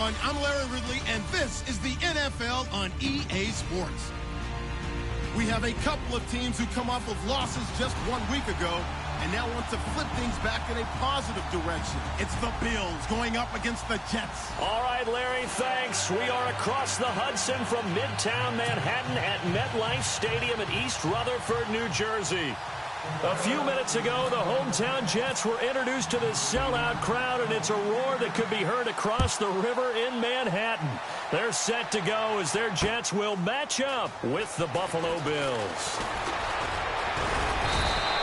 everyone. I'm Larry Ridley, and this is the NFL on EA Sports. We have a couple of teams who come off of losses just 1 week ago and now want to flip things back in a positive direction. It's the Bills going up against the Jets. All right, Larry, thanks. We are across the Hudson from Midtown Manhattan at MetLife Stadium in East Rutherford, New Jersey. A few minutes ago, the hometown Jets were introduced to this sellout crowd, and it's a roar that could be heard across the river in Manhattan. They're set to go as their Jets will match up with the Buffalo Bills.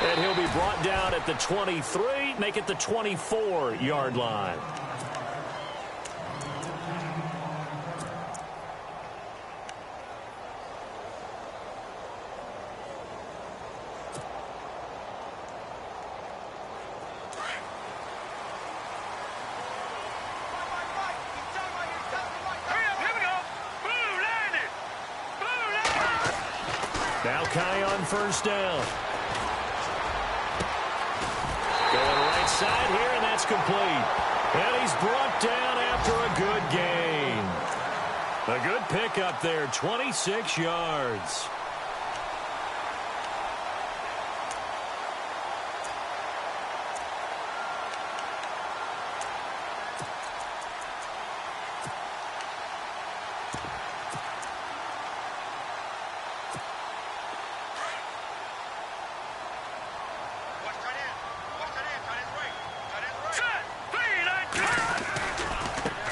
And he'll be brought down at the 23, make it the 24-yard line. Now Kai on first down. Going right side here, and that's complete. And he's brought down after a good gain. A good pickup there, 26 yards.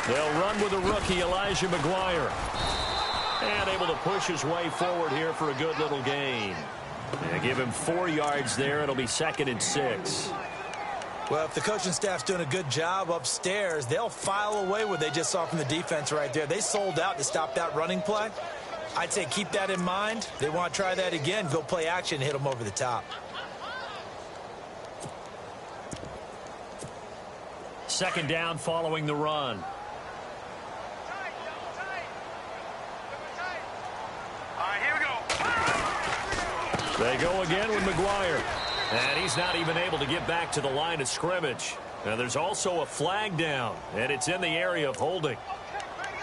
They'll run with the rookie, Elijah McGuire. And able to push his way forward here for a good little gain. And give him 4 yards there. It'll be 2nd and 6. Well, if the coaching staff's doing a good job upstairs, they'll file away what they just saw from the defense right there. They sold out to stop that running play. I'd say keep that in mind. They want to try that again. Go play action, hit them over the top. Second down following the run. They go again with McGuire. And he's not even able to get back to the line of scrimmage. Now there's also a flag down, and it's in the area of holding.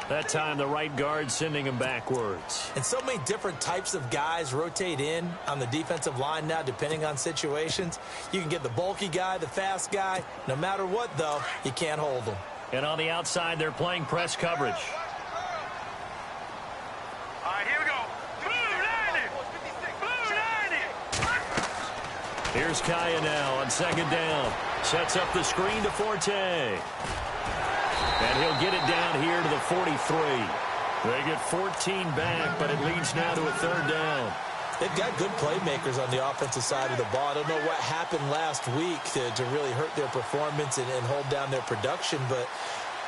That time the right guard sending him backwards. And so many different types of guys rotate in on the defensive line now depending on situations. You can get the bulky guy, the fast guy. No matter what, though, you can't hold them. And on the outside, they're playing press coverage. Here's Kaya now on second down. Sets up the screen to Forte. And he'll get it down here to the 43. They get 14 back, but it leads now to a third down. They've got good playmakers on the offensive side of the ball. I don't know what happened last week to really hurt their performance and hold down their production, but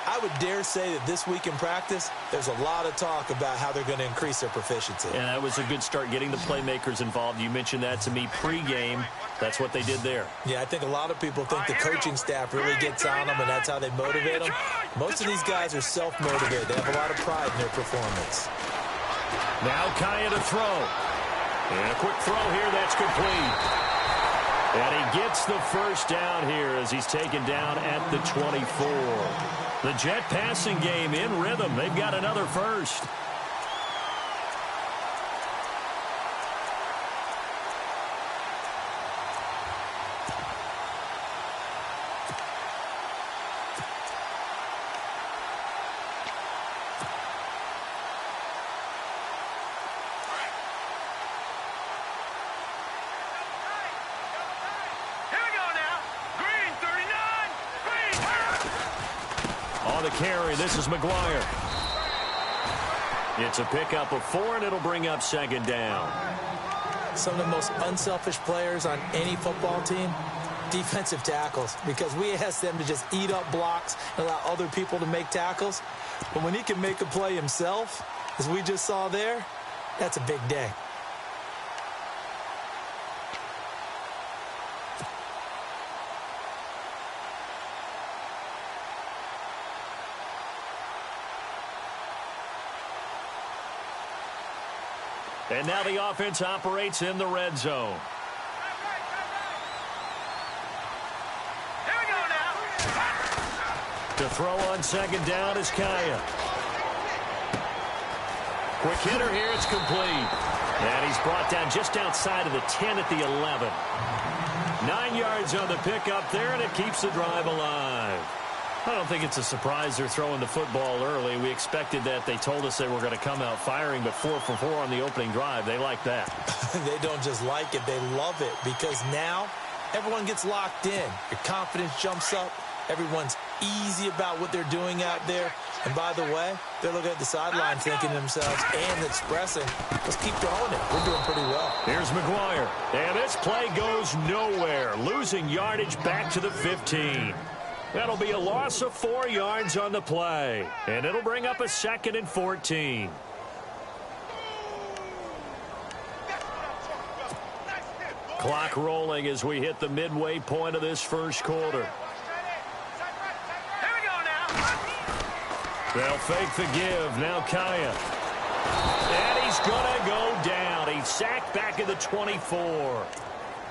I would dare say that this week in practice, there's a lot of talk about how they're going to increase their proficiency. And that was a good start getting the playmakers involved. You mentioned that to me pregame. That's what they did there. Yeah, I think a lot of people think the coaching staff really gets on them, and that's how they motivate them. Most of these guys are self-motivated. They have a lot of pride in their performance. Now Kaya to throw. And a quick throw here. That's complete. And he gets the first down here as he's taken down at the 24. The Jet passing game in rhythm. They've got another first. The carry. This is McGuire. It's a pickup of 4, and it'll bring up second down. Some of the most unselfish players on any football team, defensive tackles, because we ask them to just eat up blocks and allow other people to make tackles. But when he can make a play himself, as we just saw there, that's a big day. And now the offense operates in the red zone. To To throw on second down is Kaya. Quick hitter here. It's complete. And he's brought down just outside of the 10 at the 11. 9 yards on the pickup there, and it keeps the drive alive. I don't think it's a surprise they're throwing the football early. We expected that. They told us they were going to come out firing, but 4 for 4 on the opening drive. They like that. They don't just like it. They love it because now everyone gets locked in. Your confidence jumps up. Everyone's easy about what they're doing out there. And by the way, they're looking at the sideline thinking to themselves and expressing, let's keep throwing it. We're doing pretty well. Here's McGuire. And this play goes nowhere. Losing yardage back to the 15. That'll be a loss of 4 yards on the play. And it'll bring up a 2nd and 14. Clock rolling as we hit the midway point of this first quarter. They'll fake the give. Now Kaya. And he's going to go down. He's sacked back at the 24.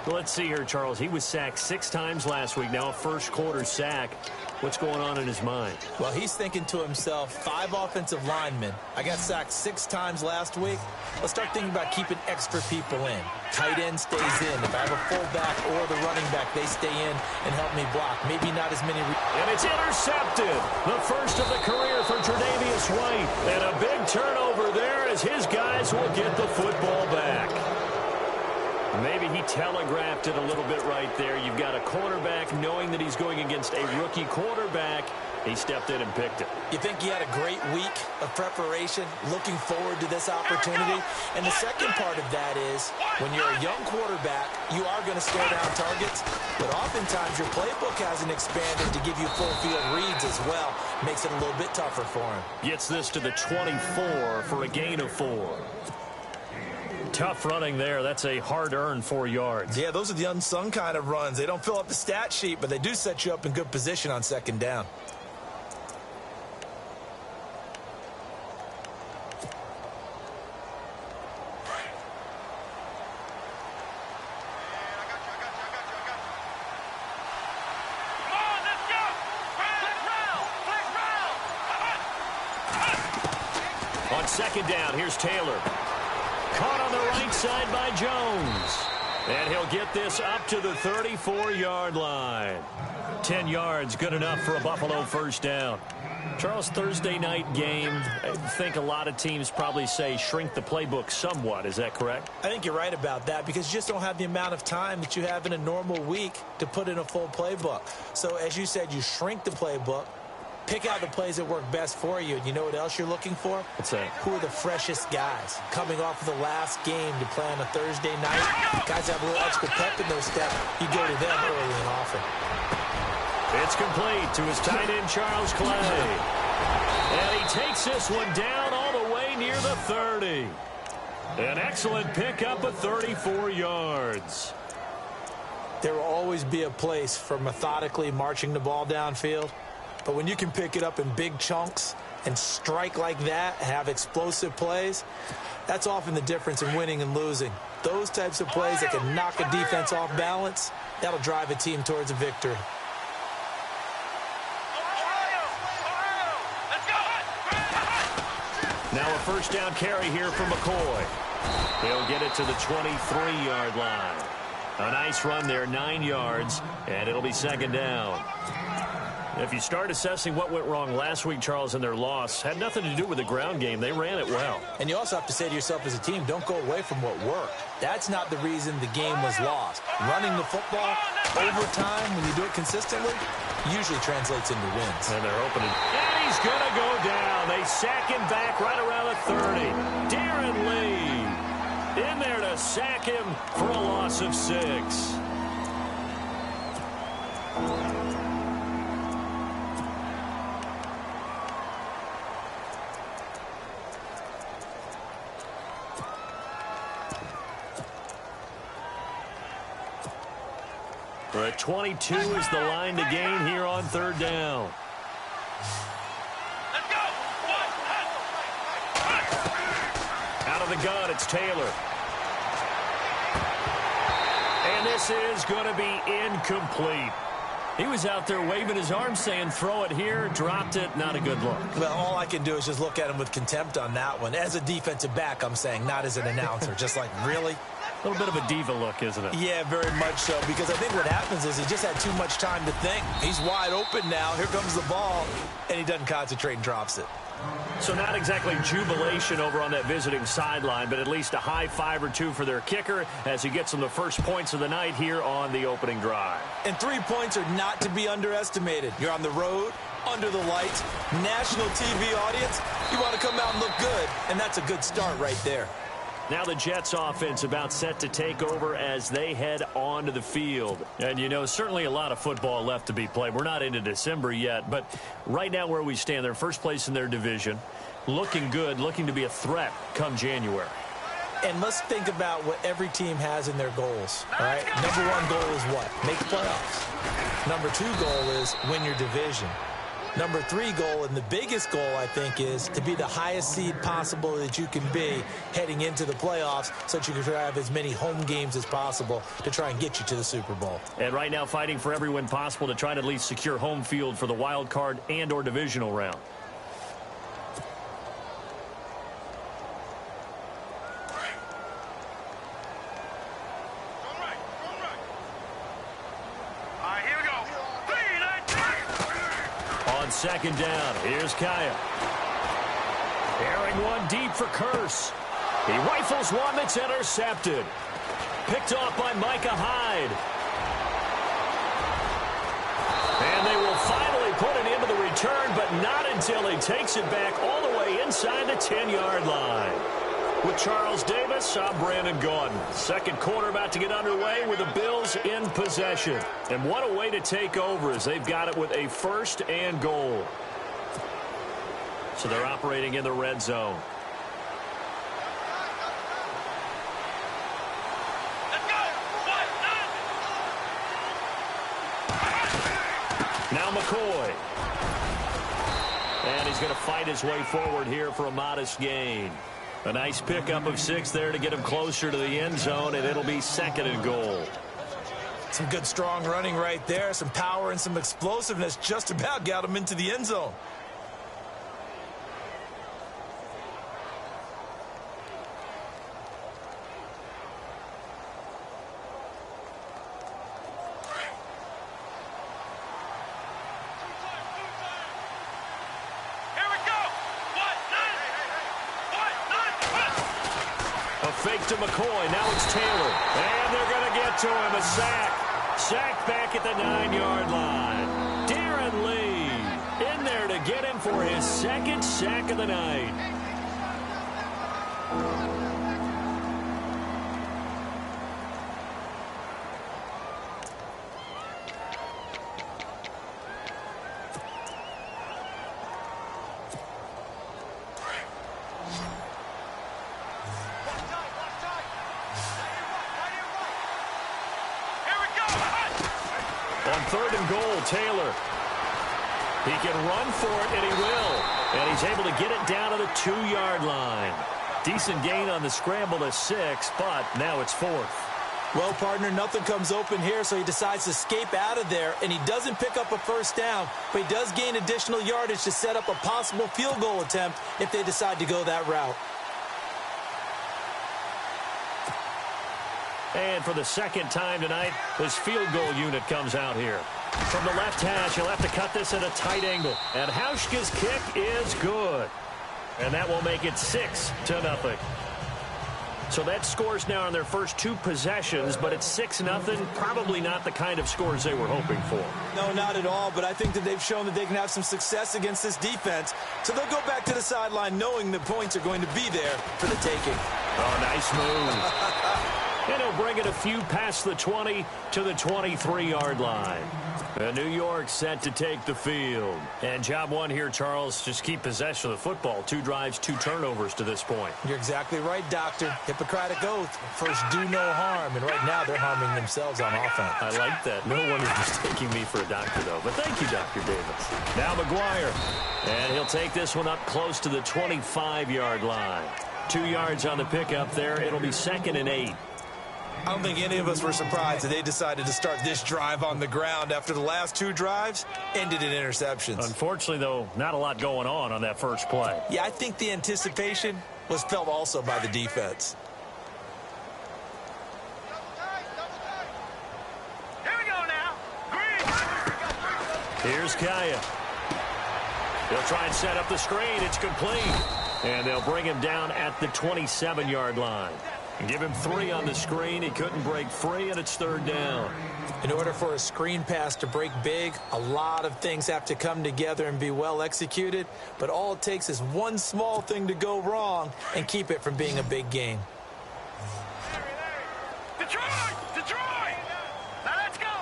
Let's see here, Charles. He was sacked 6 times last week. Now a first quarter sack. What's going on in his mind? Well, he's thinking to himself, 5 offensive linemen. I got sacked 6 times last week. Let's start thinking about keeping extra people in. Tight end stays in. If I have a fullback or the running back, they stay in and help me block. Maybe not as many. And it's intercepted. The first of the career for Tre'Davious White. And a big turnover there as his guys will get the football back. Maybe he telegraphed it a little bit right there. You've got a quarterback knowing that he's going against a rookie quarterback. He stepped in and picked it. You think he had a great week of preparation, looking forward to this opportunity? And the second part of that is, when you're a young quarterback, you are going to stare down targets, but oftentimes your playbook hasn't expanded to give you full field reads as well. Makes it a little bit tougher for him. Gets this to the 24 for a gain of 4. Tough running there. That's a hard-earned 4 yards. Yeah, those are the unsung kind of runs. They don't fill up the stat sheet, but they do set you up in good position on second down. On second down, here's Taylor. Caught on the right side by Jones. And he'll get this up to the 34-yard line. 10 yards, good enough for a Buffalo first down. Charles, Thursday night game, I think a lot of teams probably say shrink the playbook somewhat. Is that correct? I think you're right about that because you just don't have the amount of time that you have in a normal week to put in a full playbook. So, as you said, you shrink the playbook. Pick out the plays that work best for you. And you know what else you're looking for? What's that? Who are the freshest guys? Coming off of the last game to play on a Thursday night. Guys have a little extra pep in their step. You go to them early and often. It's complete to his tight end, Charles Clay. And he takes this one down all the way near the 30. An excellent pickup of 34 yards. There will always be a place for methodically marching the ball downfield. But when you can pick it up in big chunks and strike like that and have explosive plays, that's often the difference in winning and losing. Those types of plays that can knock a defense off balance, that'll drive a team towards a victory. Now a first down carry here for McCoy. He'll get it to the 23-yard line. A nice run there, 9 yards, and it'll be second down. If you start assessing what went wrong last week, Charles, in their loss, had nothing to do with the ground game. They ran it well. And you also have to say to yourself as a team, don't go away from what worked. That's not the reason the game was lost. Running the football over time, when you do it consistently, usually translates into wins. And they're opening. And he's going to go down. They sack him back right around the 30. Darren Lee in there to sack him for a loss of 6. But 22 is the line to gain here on third down. Let's go. Out of the gun, it's Taylor. And this is going to be incomplete. He was out there waving his arms saying, throw it here, dropped it, not a good look. Well, all I can do is just look at him with contempt on that one. As a defensive back, I'm saying, not as an announcer. Just like, really? A little bit of a diva look, isn't it? Yeah, very much so, because I think what happens is he just had too much time to think. He's wide open now. Here comes the ball, and he doesn't concentrate and drops it. So not exactly jubilation over on that visiting sideline, but at least a high five or two for their kicker as he gets them the first points of the night here on the opening drive. And 3 points are not to be underestimated. You're on the road, under the lights, national TV audience. You want to come out and look good, and that's a good start right there. Now the Jets offense about set to take over as they head onto the field. And, you know, certainly a lot of football left to be played. We're not into December yet, but right now where we stand, they're first place in their division, looking good, looking to be a threat come January. And let's think about what every team has in their goals, all right? Number 1 goal is what? Make the playoffs. Number 2 goal is win your division. Number 3 goal, and the biggest goal, I think, is to be the highest seed possible that you can be heading into the playoffs so that you can have as many home games as possible to try and get you to the Super Bowl. And right now fighting for every win possible to try to at least secure home field for the wild card and or divisional round. Second down. Here's Kaya. Airing one deep for Curse. He rifles one that's intercepted. Picked off by Micah Hyde. And they will finally put it into the return, but not until he takes it back all the way inside the 10-yard line. With Charles Davis, I'm Brandon Gaudin. Second quarter about to get underway with the Bills in possession. And what a way to take over as they've got it with a first and goal. So they're operating in the red zone. Now McCoy. And he's going to fight his way forward here for a modest gain. A nice pickup of 6 there to get him closer to the end zone, and it'll be second and goal. Some good, strong running right there. Some power and some explosiveness just about got him into the end zone. Fake to McCoy. Now it's Taylor. And they're going to get to him. A sack. Sack back at the 9-yard line. Darren Lee in there to get him for his second sack of the night. Third and goal, Taylor. He can run for it, and he will. And he's able to get it down to the 2-yard line. Decent gain on the scramble to 6, but now it's 4th. Well, partner, nothing comes open here, so he decides to escape out of there, and he doesn't pick up a first down, but he does gain additional yardage to set up a possible field goal attempt if they decide to go that route. And for the second time tonight, this field goal unit comes out here. From the left hash, he'll have to cut this at a tight angle. And Hauschka's kick is good. And that will make it 6-0. So that scores now on their first 2 possessions, but it's 6-0. Probably not the kind of scores they were hoping for. No, not at all, but I think that they've shown that they can have some success against this defense. So they'll go back to the sideline knowing the points are going to be there for the taking. Oh, nice move. And he'll bring it a few past the 20 to the 23-yard line. And New York set to take the field. And job one here, Charles, just keep possession of the football. 2 drives, 2 turnovers to this point. You're exactly right, Doctor. Hippocratic oath. First, do no harm. And right now, they're harming themselves on offense. I like that. No one is mistaking me for a doctor, though. But thank you, Dr. Davis. Now McGuire. And he'll take this one up close to the 25-yard line. 2 yards on the pickup there. It'll be 2nd and 8. I don't think any of us were surprised that they decided to start this drive on the ground after the last 2 drives ended in interceptions. Unfortunately, though, not a lot going on that first play. Yeah, I think the anticipation was felt also by the defense. Here we go now. Green. Here's Kaya. He'll try and set up the screen. It's complete. And they'll bring him down at the 27-yard line. Give him 3 on the screen. He couldn't break free, and it's 3rd down. In order for a screen pass to break big, a lot of things have to come together and be well executed. But all it takes is one small thing to go wrong and keep it from being a big gain. Detroit! Detroit! Now let's go!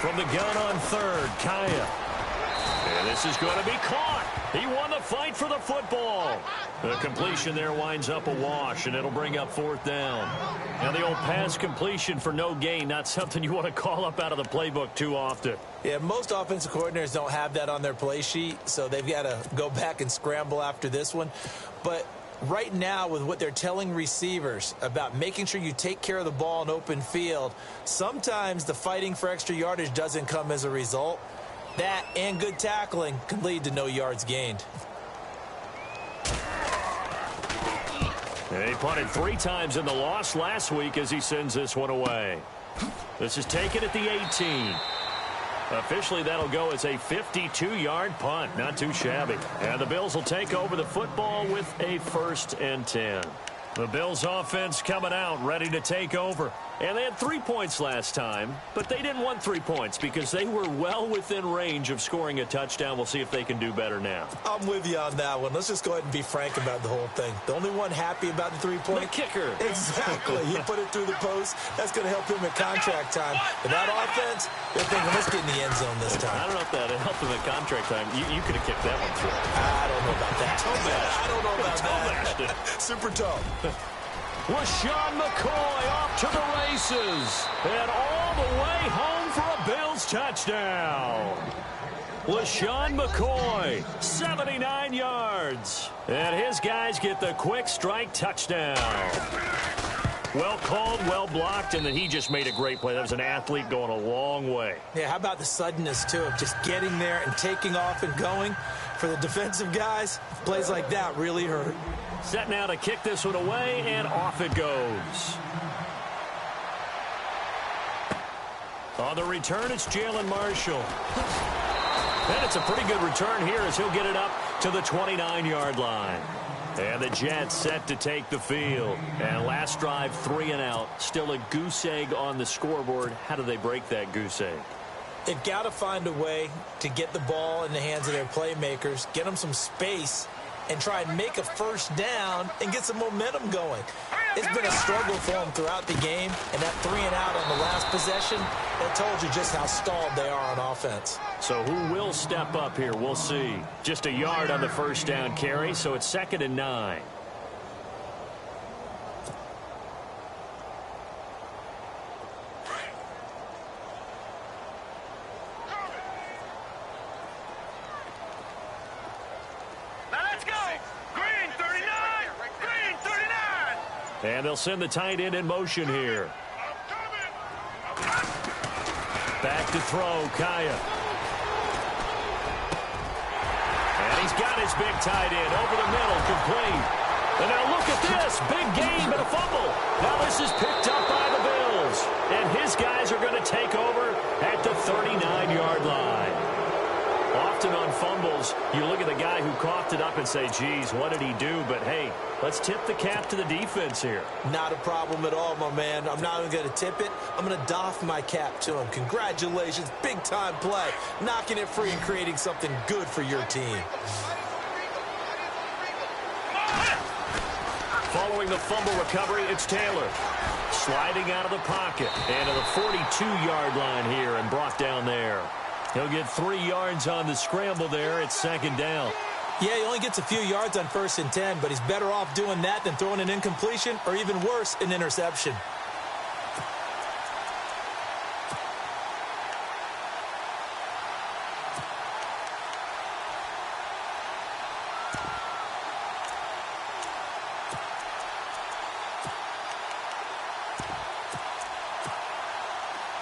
From the gun on 3rd, Kaya. And this is going to be caught. He won the fight for the football. The completion there winds up a wash, and it'll bring up 4th down. Now, the old pass completion for no gain, not something you want to call up out of the playbook too often. Yeah, most offensive coordinators don't have that on their play sheet, so they've got to go back and scramble after this one. But right now, with what they're telling receivers about making sure you take care of the ball in open field, sometimes the fighting for extra yardage doesn't come as a result. That and good tackling can lead to no yards gained. He punted 3 times in the loss last week as he sends this one away. This is taken at the 18. Officially, that'll go as a 52-yard punt. Not too shabby. And the Bills will take over the football with a 1st and 10. The Bills offense coming out, ready to take over. And they had 3 points last time, but they didn't want 3 points because they were well within range of scoring a touchdown. We'll see if they can do better now. I'm with you on that one. Let's just go ahead and be frank about the whole thing. The only one happy about the 3-point. The kicker. Exactly. He put it through the post. That's going to help him at contract time. But that offense, they're thinking, let's get in the end zone this time. I don't know if that helped him at contract time. You could have kicked that one through. I don't know about that. Toe-mashed. I don't know about Toe-mashed that. Super toe. LaShawn McCoy off to the races. And all the way home for a Bills touchdown. LaShawn McCoy, 79 yards. And his guys get the quick strike touchdown. Well called, well blocked, and then he just made a great play. That was an athlete going a long way. Yeah, how about the suddenness, too, of just getting there and taking off and going? For the defensive guys, plays like that really hurt. Set now to kick this one away, and off it goes. On the return, it's Jalen Marshall. And it's a pretty good return here as he'll get it up to the 29-yard line. And the Jets set to take the field. And last drive, 3 and out. Still a goose egg on the scoreboard. How do they break that goose egg? They've got to find a way to get the ball in the hands of their playmakers, get them some space, and try and make a 1st down and get some momentum going. It's been a struggle for them throughout the game, and that 3 and out on the last possession, that told you just how stalled they are on offense. So who will step up here? We'll see. Just a yard on the 1st down carry, so it's 2nd and 9. And they'll send the tight end in motion here. Back to throw, Kaya. And he's got his big tight end over the middle, complete. And now look at this, big gain, but a fumble. Now this is picked up by the Bills. And his guys are going to take over at the 39-yard line. Often on fumbles, you look at the guy who coughed it up and say, geez, what did he do? But, hey, let's tip the cap to the defense here. Not a problem at all, my man. I'm not even going to tip it. I'm going to doff my cap to him. Congratulations. Big-time play. Knocking it free and creating something good for your team. Following the fumble recovery, it's Taylor. Sliding out of the pocket. And to the 42-yard line here and brought down there. He'll get 3 yards on the scramble there. It's 2nd down. Yeah, he only gets a few yards on 1st and 10, but he's better off doing that than throwing an incompletion or even worse, an interception.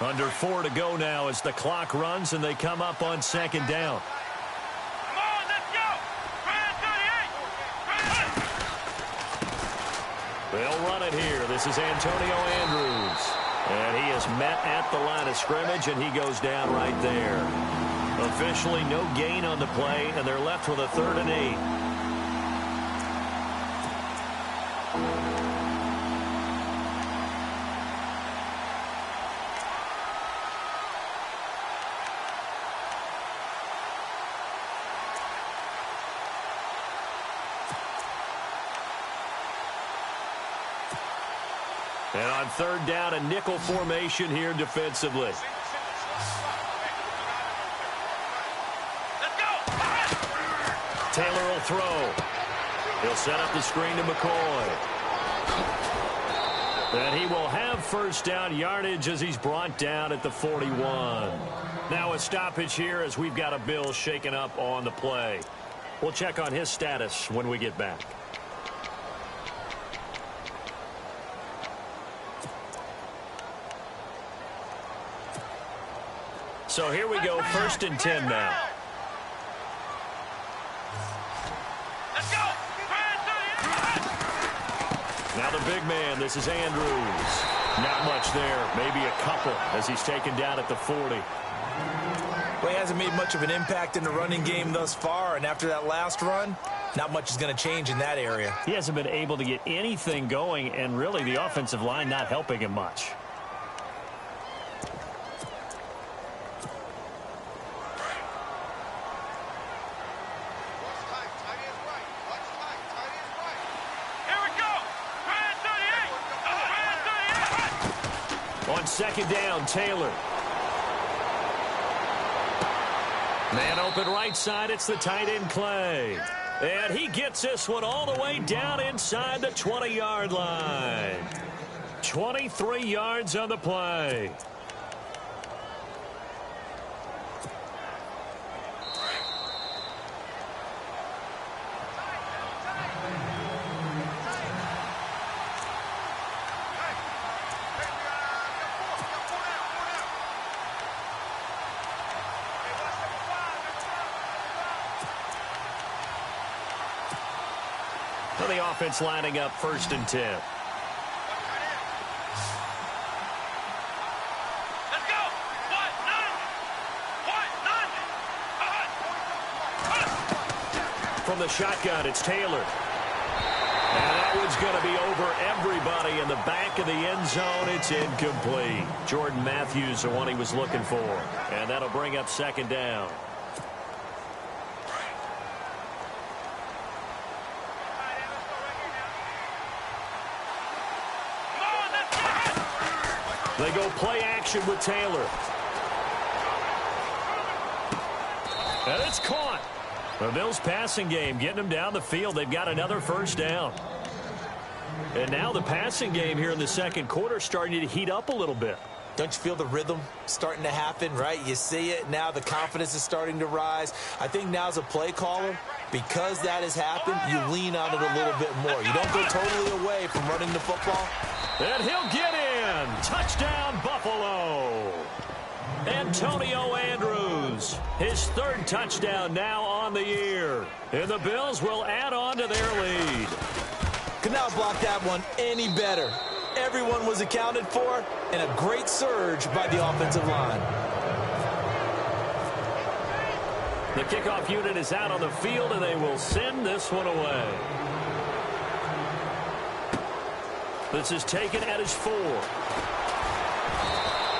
Under 4 to go now as the clock runs and they come up on second down. Come on, let's go! They'll run it here. This is Antonio Andrews. And he is met at the line of scrimmage, and he goes down right there. Officially no gain on the play, and they're left with a 3rd and 8. And on 3rd down, a nickel formation here defensively. Taylor will throw. He'll set up the screen to McCoy. And he will have 1st down yardage as he's brought down at the 41. Now a stoppage here as we've got a Bill shaken up on the play. We'll check on his status when we get back. So here we go, 1st and 10 now. Let's go! Now the big man, this is Andrews. Not much there, maybe a couple as he's taken down at the 40. Well, he hasn't made much of an impact in the running game thus far, and after that last run, not much is going to change in that area. He hasn't been able to get anything going, and really the offensive line not helping him much. On 2nd down, Taylor. Man open right side, it's the tight end Clay. And he gets this one all the way down inside the 20-yard line. 23 yards on the play. The offense lining up 1st and 10. Let's go! From the shotgun, it's Taylor. And that one's going to be over everybody in the back of the end zone. It's incomplete. Jordan Matthews, the one he was looking for. And that'll bring up 2nd down. They go play action with Taylor. And it's caught. The Bills passing game getting them down the field. They've got another 1st down. And now the passing game here in the 2nd quarter starting to heat up a little bit. Don't you feel the rhythm starting to happen, right? You see it. Now the confidence is starting to rise. I think now as a play caller, because that has happened, you lean on it a little bit more. You don't go totally away from running the football. And he'll get in. Touchdown, Buffalo. Antonio Andrews, his 3rd touchdown now on the year. And the Bills will add on to their lead. Could not block that one any better. Everyone was accounted for, and a great surge by the offensive line. The kickoff unit is out on the field, and they will send this one away. This is taken at his 4.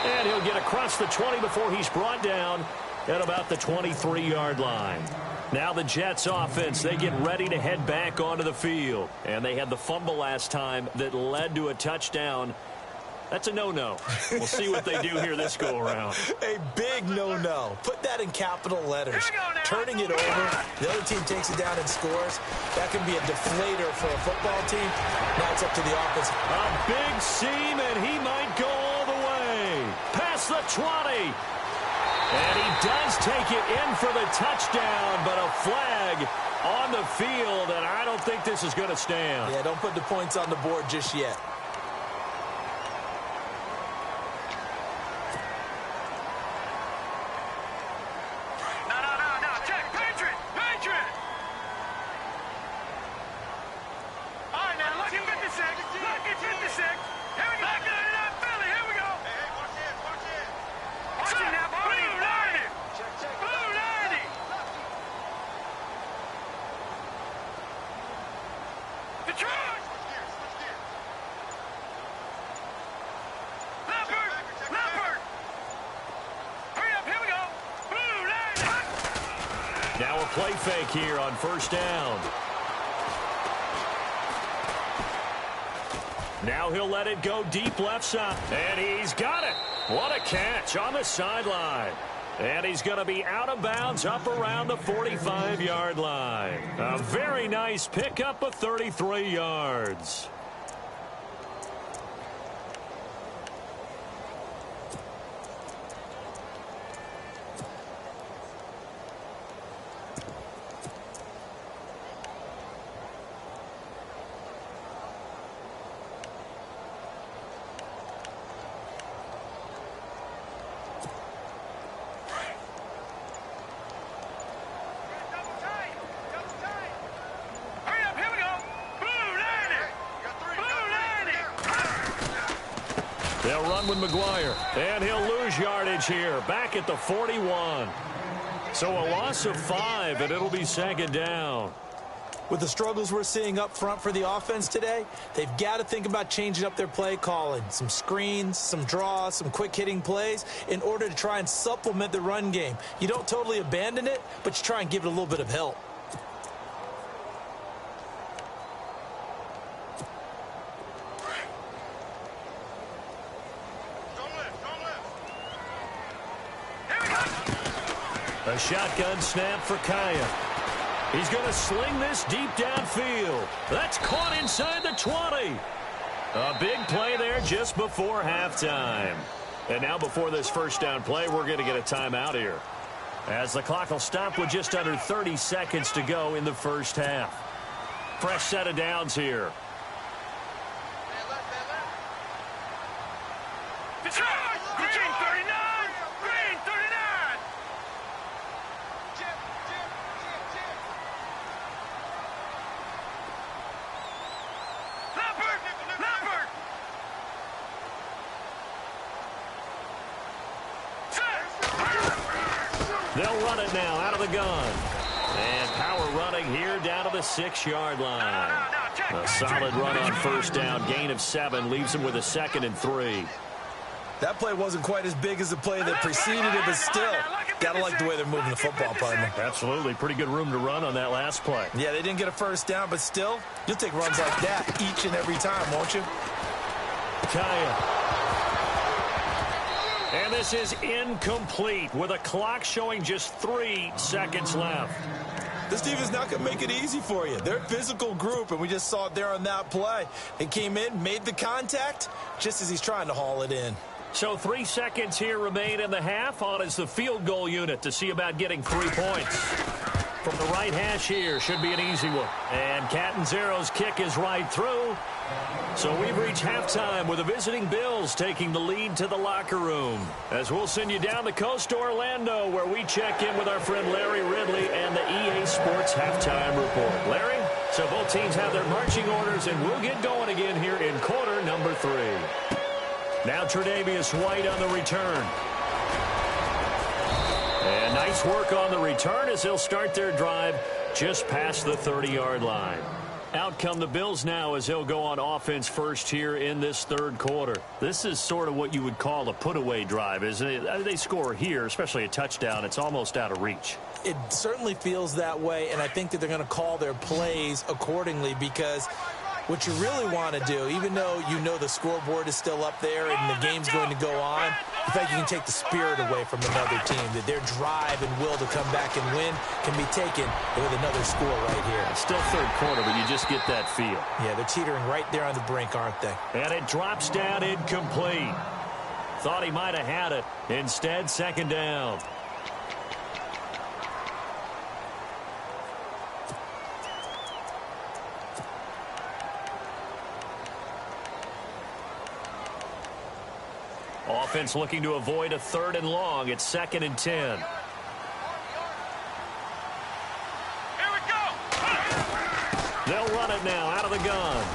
And he'll get across the 20 before he's brought down at about the 23-yard line. Now the Jets offense, they get ready to head back onto the field. And they had the fumble last time that led to a touchdown. That's a no-no. We'll see what they do here this go-around. A big no-no. Put that in capital letters. Turning it over, the other team takes it down and scores. That can be a deflator for a football team. Now it's up to the offense. A big seam, and he might go all the way. Past the 20. And he does take it in for the touchdown, but a flag on the field, and I don't think this is going to stand. Yeah, don't put the points on the board just yet. play fake here on first down. Now he'll let it go deep left side. And he's got it. What a catch on the sideline. And he's going to be out of bounds up around the 45-yard line. A very nice pickup of 33 yards. They'll run with McGuire, and he'll lose yardage here, back at the 41. So a loss of 5, and it'll be second down. With the struggles we're seeing up front for the offense today, they've got to think about changing up their play calling. Some screens, some draws, some quick-hitting plays in order to try and supplement the run game. You don't totally abandon it, but you try and give it a little bit of help. A shotgun snap for Kaya. He's going to sling this deep downfield. That's caught inside the 20. A big play there just before halftime. And now before this first down play, we're going to get a timeout here, as the clock will stop with just under 30 seconds to go in the first half. Fresh set of downs here. Green 39! Green 39! Leopard! They'll run it now out of the gun. And power running here down to the 6-yard line. A solid run on first down. Gain of 7 leaves him with a 2nd and 3. That play wasn't quite as big as the play that preceded it, but still, gotta like the way they're moving the football, partner. Absolutely. Pretty good room to run on that last play. Yeah, they didn't get a first down, but still, you'll take runs like that each and every time, won't you? Kaya. And this is incomplete with a clock showing just 3 seconds left. This team is not going to make it easy for you. They're a physical group, and we just saw it there on that play. They came in, made the contact, just as he's trying to haul it in. So 3 seconds here remain in the half. On is the field goal unit to see about getting 3 points. From the right hash here, should be an easy one. And Catanzaro's kick is right through. So we've reached halftime with the visiting Bills taking the lead to the locker room. As we'll send you down the coast to Orlando, where we check in with our friend Larry Ridley and the EA Sports Halftime Report. Larry, so both teams have their marching orders, and we'll get going again here in quarter number 3. Now Tre'Davious White on the return. And nice work on the return as they'll start their drive just past the 30-yard line. Out come the Bills now as they'll go on offense first here in this third quarter. This is sort of what you would call a put-away drive, isn't it? They score here, especially a touchdown. It's almost out of reach. It certainly feels that way, and I think that they're going to call their plays accordingly, because what you really want to do, even though you know the scoreboard is still up there and the game's going to go on, the fact you can take the spirit away from another team, that their drive and will to come back and win can be taken with another score right here. It's still third quarter, but you just get that feel. Yeah, they're teetering right there on the brink, aren't they? And it drops down incomplete. Thought he might have had it. Instead, second down. Offense looking to avoid a 3rd and long. It's 2nd and 10. Here we go! They'll run it now out of the gun.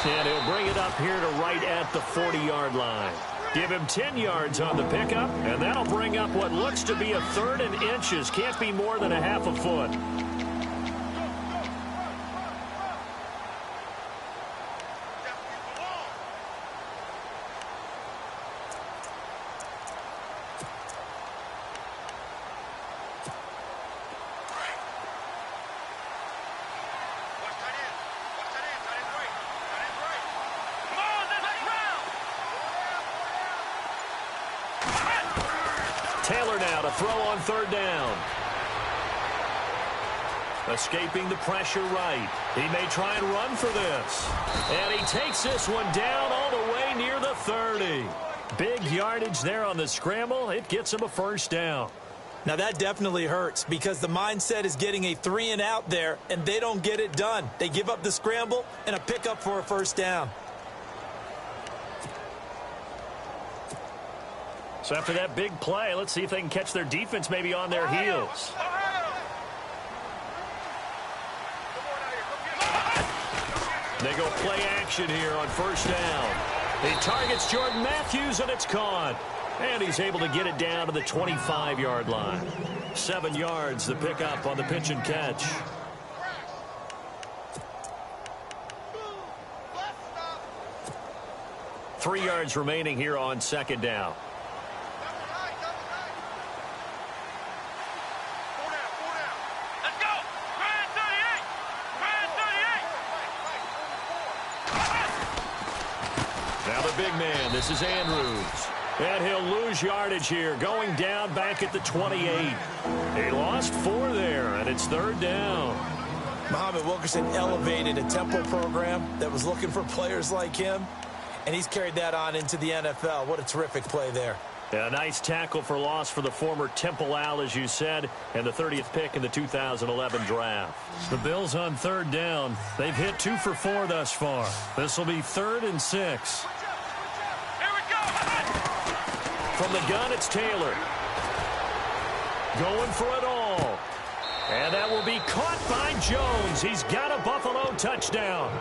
And he'll bring it up here to right at the 40-yard line. Give him 10 yards on the pickup, and that'll bring up what looks to be a 3rd and inches. Can't be more than a half a foot. Taylor now to throw on third down. Escaping the pressure right. He may try and run for this. And he takes this one down all the way near the 30. Big yardage there on the scramble. It gets him a first down. Now, that definitely hurts because the mindset is getting a 3-and-out there, and they don't get it done. They give up the scramble and a pickup for a first down. So after that big play, let's see if they can catch their defense maybe on their heels. They go play action here on first down. He targets Jordan Matthews, and it's caught. And he's able to get it down to the 25-yard line. 7 yards, the pickup on the pitch and catch. Three yards remaining here on second down. Let's go! Grand 38! Grand 38! Now the big man, this is Andrews. And he'll lose yardage here, going down back at the 28. He lost 4 there, and it's third down. Muhammad Wilkerson elevated a Temple program that was looking for players like him, and he's carried that on into the NFL. What a terrific play there. A nice tackle for loss for the former Temple Owl, as you said, and the 30th pick in the 2011 draft. The Bills on third down. They've hit 2 for 4 thus far. This will be 3rd and 6. From the gun, it's Taylor. Going for it all. And that will be caught by Jones. He's got a Buffalo touchdown.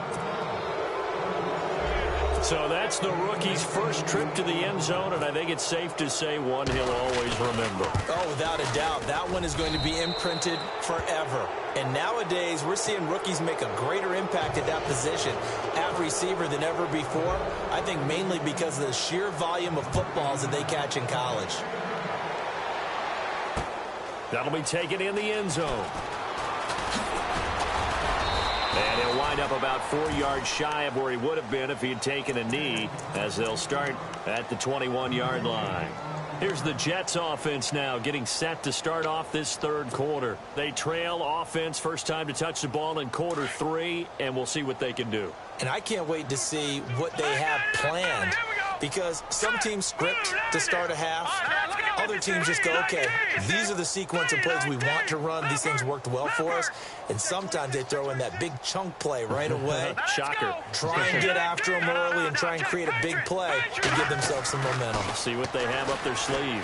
So that's the rookie's first trip to the end zone, and I think it's safe to say one he'll always remember. Oh, without a doubt. That one is going to be imprinted forever. And nowadays, we're seeing rookies make a greater impact at that position at receiver than ever before. I think mainly because of the sheer volume of footballs that they catch in college. That'll be taken in the end zone. And he'll wind up about 4 yards shy of where he would have been if he had taken a knee, as they'll start at the 21-yard line. Here's the Jets offense now getting set to start off this third quarter. They trail offense, first time to touch the ball in quarter 3, and we'll see what they can do. And I can't wait to see what they have planned, because some teams script to start a half. Other teams just go, okay, these are the sequence of plays we want to run. These things worked well for us. And sometimes they throw in that big chunk play right away. Shocker. Try and get after them early and try and create a big play to give themselves some momentum. See what they have up their sleeve.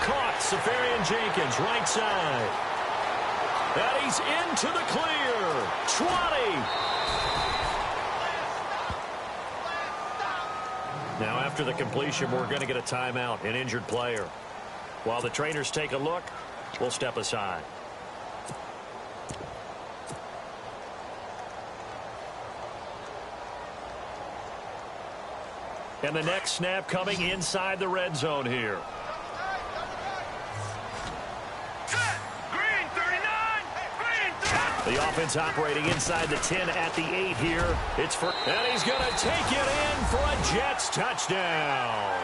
Caught, Safarian Jenkins, right side. And he's into the clear. 20. Now, after the completion, we're going to get a timeout, an injured player. While the trainers take a look, we'll step aside. And the next snap coming inside the red zone here. The offense operating inside the 10 at the 8 here. It's for, and he's going to take it in for a Jets touchdown.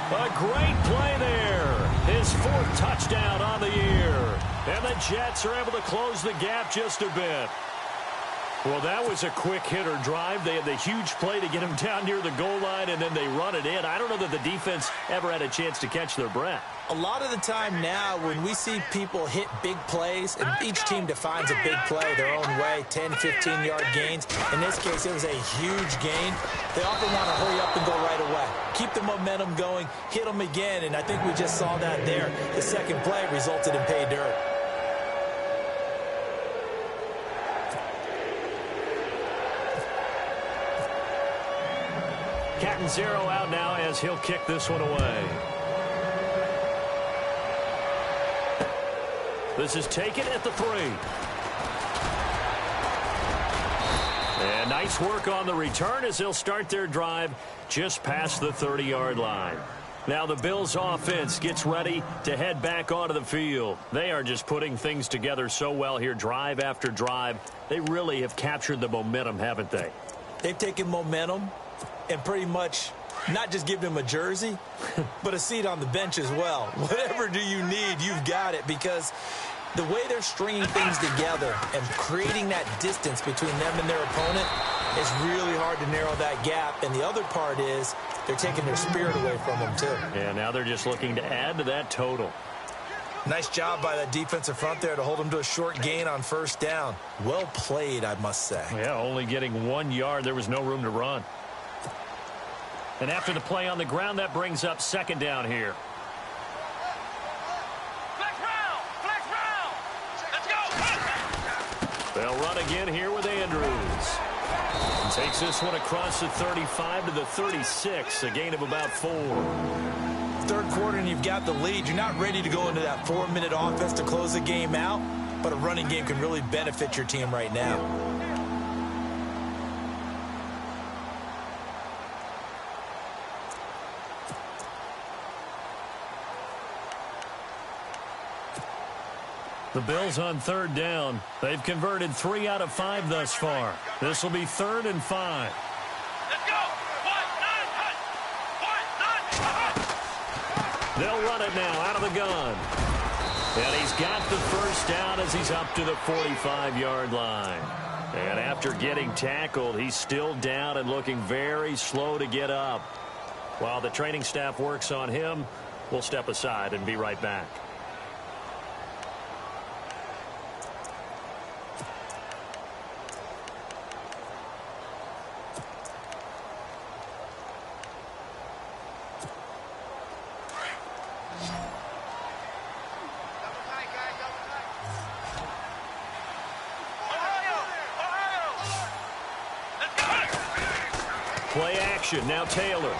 A great play there. His 4th touchdown on the year. And the Jets are able to close the gap just a bit. Well, that was a quick hitter drive. They had the huge play to get him down near the goal line, and then they run it in. I don't know that the defense ever had a chance to catch their breath. A lot of the time now when we see people hit big plays, and each team defines a big play their own way, 10, 15-yard gains. In this case, it was a huge gain. They often want to hurry up and go right away. Keep the momentum going, hit them again, and I think we just saw that there. The second play resulted in pay dirt. Catanzaro out now as he'll kick this one away. This is taken at the 3. And nice work on the return as they'll start their drive just past the 30-yard line. Now the Bills offense gets ready to head back onto the field. They are just putting things together so well here, drive after drive. They really have captured the momentum, haven't they? They've taken momentum and pretty much Not just giving him a jersey, but a seat on the bench as well. Whatever do you need, you've got it, because the way they're stringing things together and creating that distance between them and their opponent is really hard to narrow that gap. And the other part is they're taking their spirit away from them, too. Yeah, now they're just looking to add to that total. Nice job by that defensive front there to hold them to a short gain on first down. Well played, I must say. Yeah, only getting 1 yard. There was no room to run. And after the play on the ground, that brings up second down here. Flex round! Flex round! Let's go! They'll run again here with Andrews. Takes this one across the 35 to the 36, a gain of about 4. Third quarter and you've got the lead. You're not ready to go into that 4-minute offense to close the game out, but a running game can really benefit your team right now. The Bills on third down. They've converted 3 out of 5 thus far. This will be 3rd and 5. Let's go! 1, 9, 1. They'll run it now out of the gun. And he's got the first down as he's up to the 45-yard line. And after getting tackled, he's still down and looking very slow to get up. While the training staff works on him, we'll step aside and be right back. Play action, now Taylor.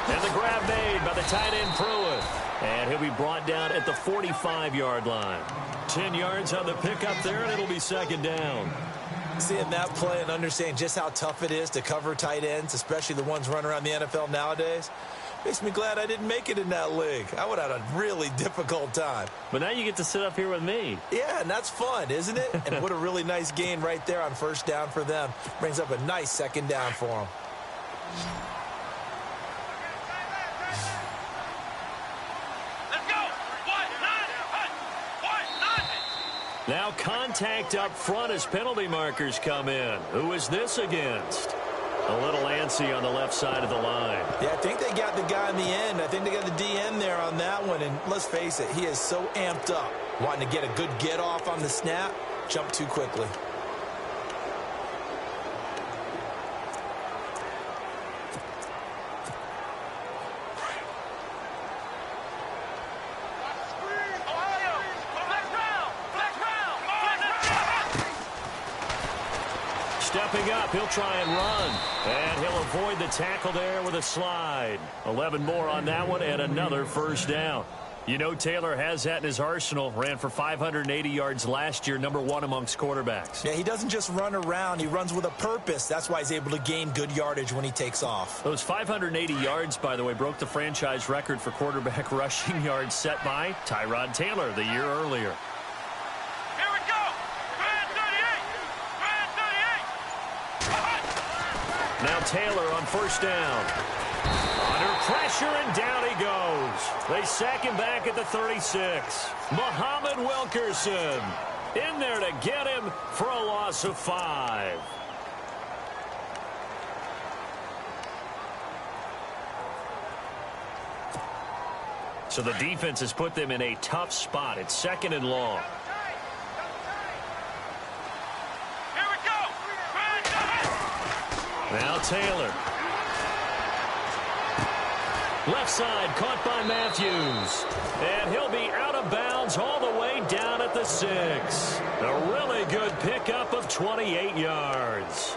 And the grab made by the tight end Pruitt. And he'll be brought down at the 45-yard line. 10 yards on the pickup there, and it'll be second down. Seeing that play and understanding just how tough it is to cover tight ends, especially the ones running around the NFL nowadays, makes me glad I didn't make it in that league. I would have had a really difficult time. But now you get to sit up here with me. Yeah, and that's fun, isn't it? And what a really nice gain right there on first down for them. Brings up a nice second down for them. Let's go! 1, 9, 1. Now contact up front as penalty markers come in. Who is this against? A little antsy on the left side of the line. Yeah, I think they got the guy in the end. I think they got the DN there on that one. And let's face it, he is so amped up. Wanting to get a good get off on the snap, jump too quickly. Stepping up, he'll try and run. And he'll avoid the tackle there with a slide. 11 more on that one and another first down. You know Taylor has that in his arsenal. Ran for 580 yards last year, #1 amongst quarterbacks. Yeah, he doesn't just run around. He runs with a purpose. That's why he's able to gain good yardage when he takes off. Those 580 yards, by the way, broke the franchise record for quarterback rushing yards set by Tyrod Taylor the year earlier. Here we go! Grand 38! Now Taylor on first down. Under pressure, and down he goes. They sack him back at the 36. Muhammad Wilkerson in there to get him for a loss of 5. So the defense has put them in a tough spot. It's 2nd and long. Here we go! Grand Now Taylor. Left side caught by Matthews. And he'll be out of bounds all the way down at the 6. A really good pickup of 28 yards.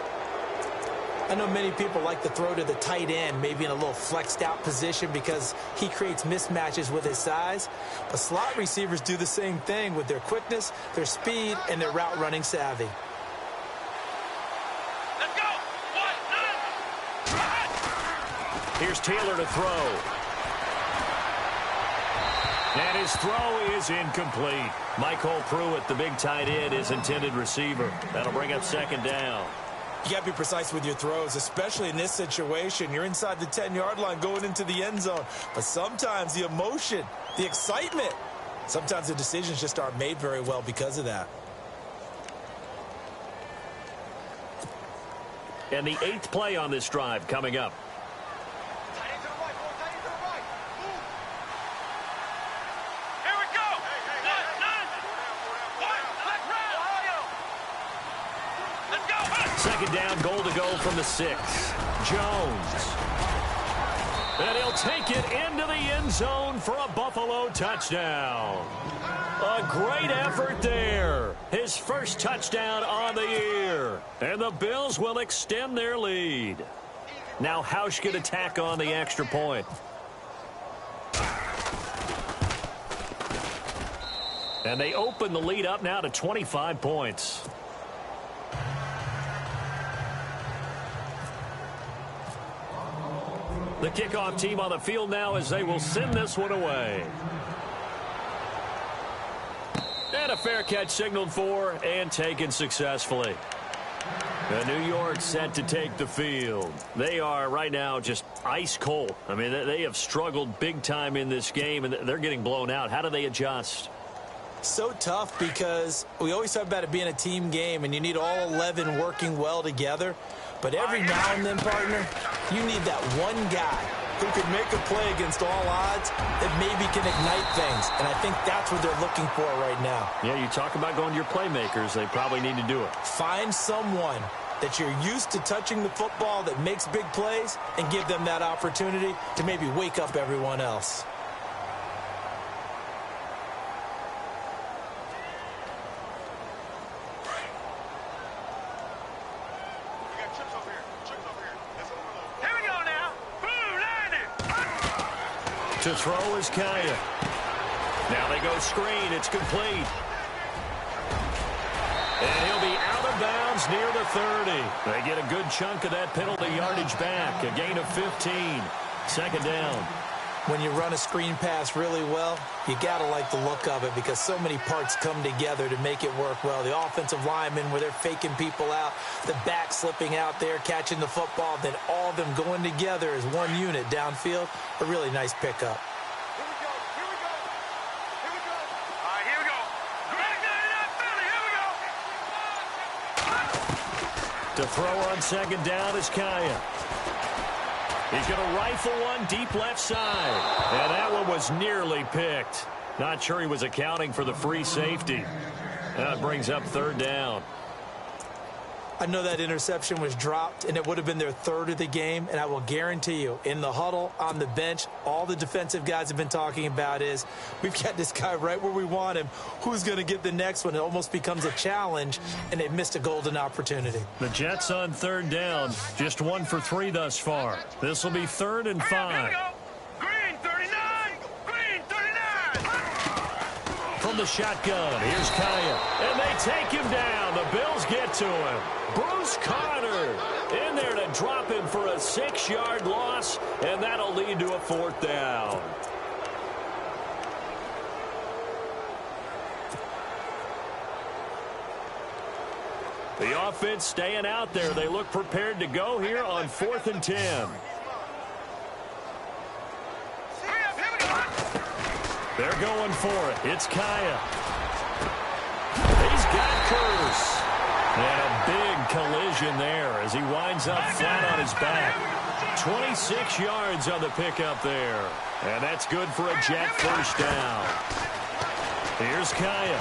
I know many people like to throw to the tight end, maybe in a little flexed out position because he creates mismatches with his size. But slot receivers do the same thing with their quickness, their speed, and their route running savvy. Let's go! 1, 9! Here's Taylor to throw. And his throw is incomplete. Michael Pruitt, the big tight end, is intended receiver. That'll bring up second down. You got to be precise with your throws, especially in this situation. You're inside the 10-yard line going into the end zone. But sometimes the emotion, the excitement, sometimes the decisions just aren't made very well because of that. And the 8th play on this drive coming up. Second down, goal to go from the 6. Jones. And he'll take it into the end zone for a Buffalo touchdown. A great effort there. His first touchdown on the year. And the Bills will extend their lead. Now Hausch can attack on the extra point. And they open the lead up now to 25 points. The kickoff team on the field now as they will send this one away. And a fair catch signaled for and taken successfully. And New York set to take the field. They are right now just ice cold. I mean, they have struggled big time in this game, and they're getting blown out. How do they adjust? So tough because we always talk about it being a team game, and you need all 11 working well together. But every now and then, partner, you need that one guy who can make a play against all odds that maybe can ignite things. And I think that's what they're looking for right now. Yeah, you talk about going to your playmakers. They probably need to do it. Find someone that you're used to touching the football that makes big plays and give them that opportunity to maybe wake up everyone else. To throw is Kaya. Now they go screen. It's complete. And he'll be out of bounds near the 30. They get a good chunk of that penalty yardage back. A gain of 15. Second down. When you run a screen pass really well, you got to like the look of it because so many parts come together to make it work well. The offensive linemen where they're faking people out, the back slipping out there, catching the football, then all of them going together as one unit downfield. A really nice pickup. Here we go. All right, here we go. Greg, here we go. To throw on second down is Kaya. He's going to rifle one deep left side. And that one was nearly picked. Not sure he was accounting for the free safety. That brings up third down. I know that interception was dropped, and it would have been their third of the game, and I will guarantee you, in the huddle, on the bench, all the defensive guys have been talking about is, we've got this guy right where we want him. Who's going to get the next one? It almost becomes a challenge, and they missed a golden opportunity. The Jets on third down, just 1 for 3 thus far. This will be 3rd and 5. Green 39. Green 39. From the shotgun, here's Kaya. And they take him down. The Bills get to him. Bruce Carter in there to drop him for a 6-yard loss, and that'll lead to a 4th down. The offense staying out there. They look prepared to go here on 4th and 10. They're going for it. It's Kaya. He's got Curse. And a big collision there as he winds up flat on his back. 26 yards on the pickup there. And that's good for a Jet first down. Here's Kaya.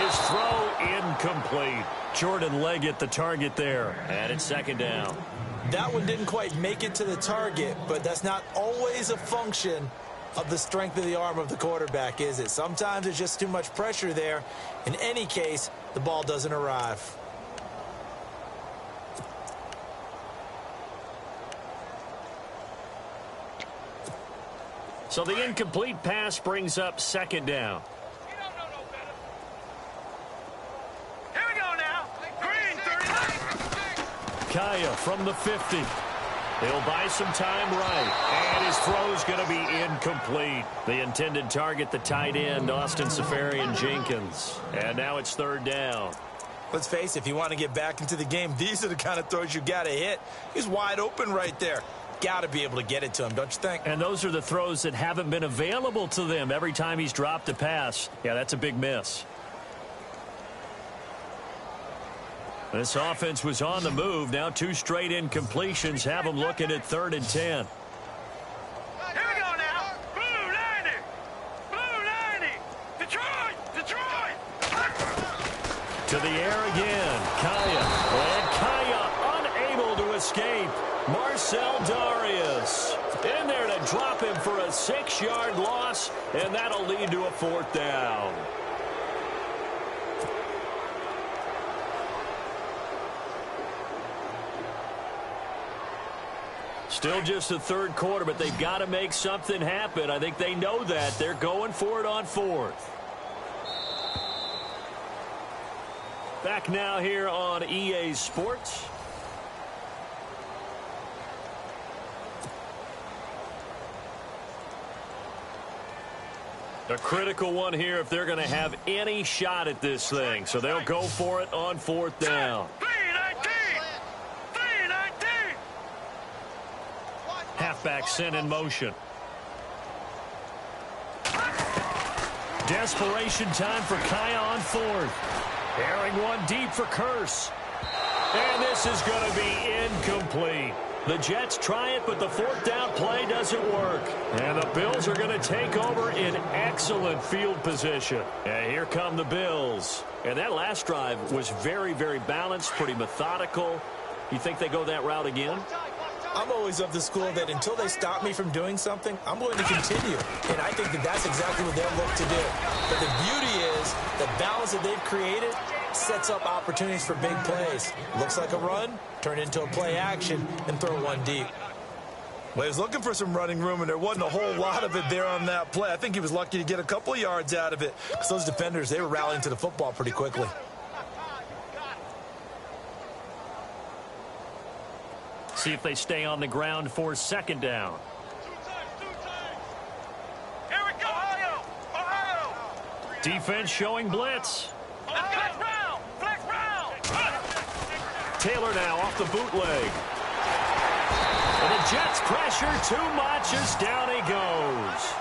His throw incomplete. Jordan Leggett the target there. And it's second down. That one didn't quite make it to the target, but that's not always a function of the strength of the arm of the quarterback, is it? Sometimes there's just too much pressure there. In any case, the ball doesn't arrive. So the incomplete pass brings up second down. Here we go now. Green 39. Kaya from the 50. He'll buy some time right. And his throw's going to be incomplete. The intended target, the tight end, Austin Safarian-Jenkins. And now it's third down. Let's face it, if you want to get back into the game, these are the kind of throws you got to hit. He's wide open right there. Got to be able to get it to him, don't you think? And those are the throws that haven't been available to them every time he's dropped a pass. Yeah, that's a big miss. This offense was on the move. Now 2 straight incompletions have them looking at 3rd and 10. Here we go now. Blue 90. Blue 90. Detroit. To the air again. Kaya. And Kaya unable to escape. Marcel Darius in there to drop him for a 6-yard loss, and that'll lead to a 4th down. Still just the 3rd quarter, but they've got to make something happen. I think they know that. They're going for it on 4th. Back now here on EA Sports. A critical one here if they're going to have any shot at this thing. So they'll go for it on 4th down. 319. Halfback sent in motion. Desperation time for Kaya on 4th. Airing one deep for Curse. And this is going to be incomplete. The Jets try it, but the 4th down play doesn't work. And the Bills are going to take over in excellent field position. And here come the Bills. And that last drive was very, very balanced, pretty methodical. You think they go that route again? I'm always of the school that until they stop me from doing something, I'm going to continue. And I think that that's exactly what they'll look to do. But the beauty is the balance that they've created sets up opportunities for big plays. Looks like a run, turn into a play action, and throw one deep. Well, he was looking for some running room, and there wasn't a whole lot of it there on that play. I think he was lucky to get a couple of yards out of it. Because those defenders, they were rallying to the football pretty quickly. See if they stay on the ground for 2nd down. Here we go. Ohio. Defense showing blitz. Flex round. Taylor now off the bootleg. And the Jets pressure too much as down he goes.